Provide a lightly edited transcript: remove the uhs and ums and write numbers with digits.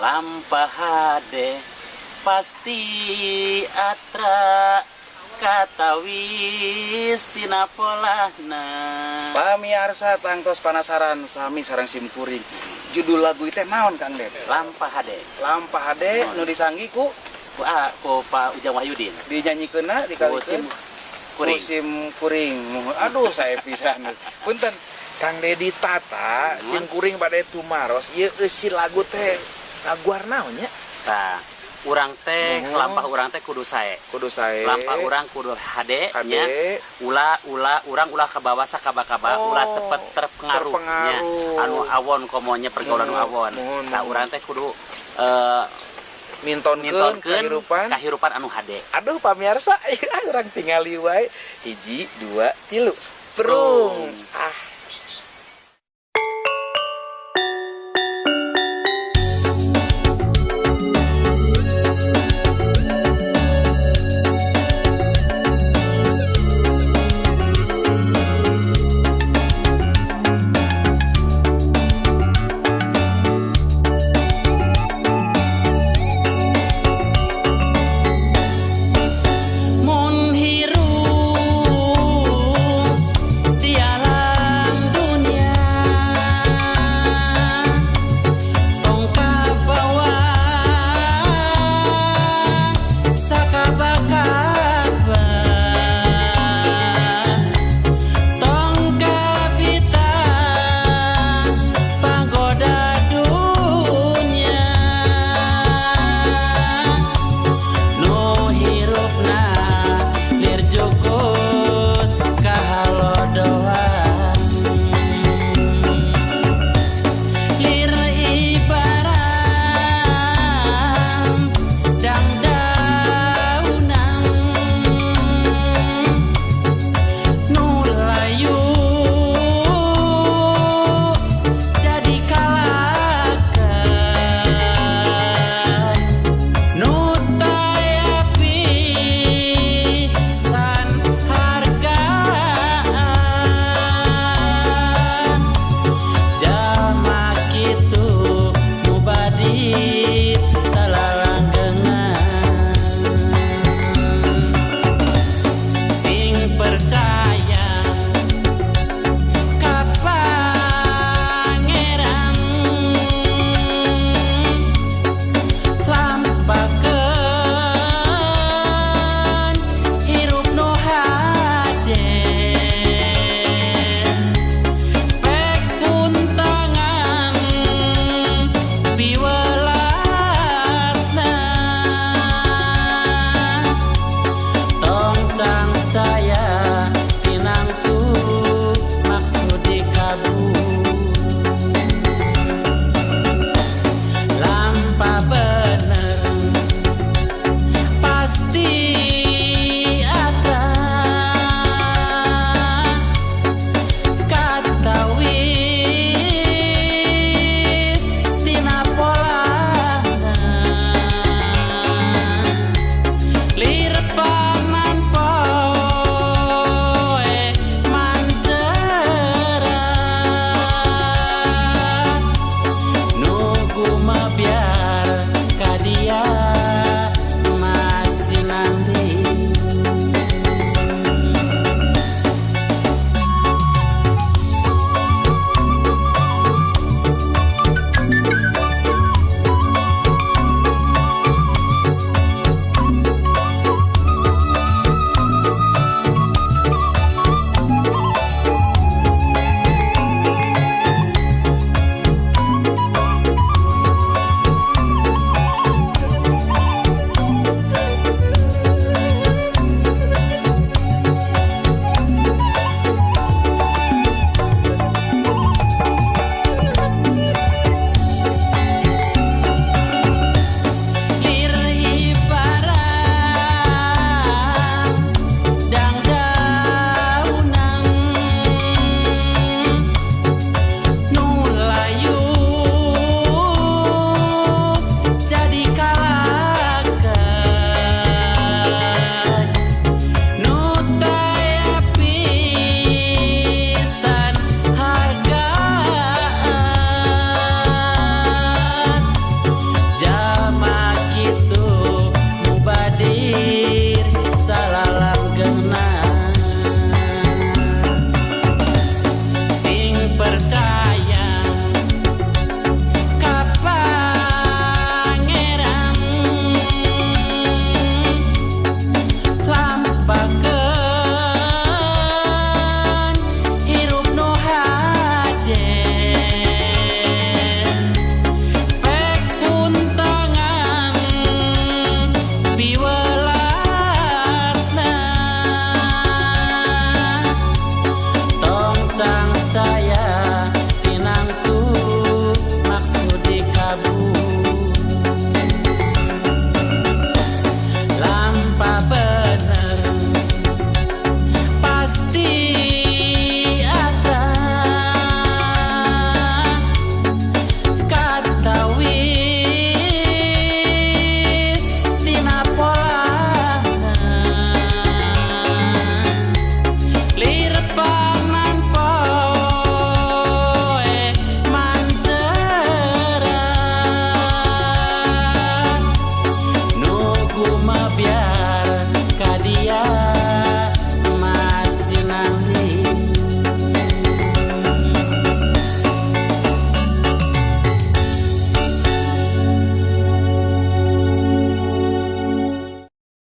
lampahade pasti atra katawis tina polahna. Pamiarsa tangtos panasaran sami sareng simkuring. Judul lagu itu naon Kang Ded? Lampahade. Lampahade nu disanggi ku Pak Ujang Wahyudin. Dinyanyikeunna Sim dikali sim kuring. Aduh saya pisan. Punten Kang Dedi Tata sim kuring bade tumaros ieu eusi lagu teh laguar naon nya? Tah, urang teh lampah urang teh kudu sae. Lampah urang kudu hade nya. Urang ulah kabawa sakaba-kaba ulah cepet terpengaruh nya. Anu awon komonya pergaulan awon. Tah urang teh kudu mintonkeun kahirupan anu hade. Aduh pamirsa urang tingali wae 1 2 3 prung.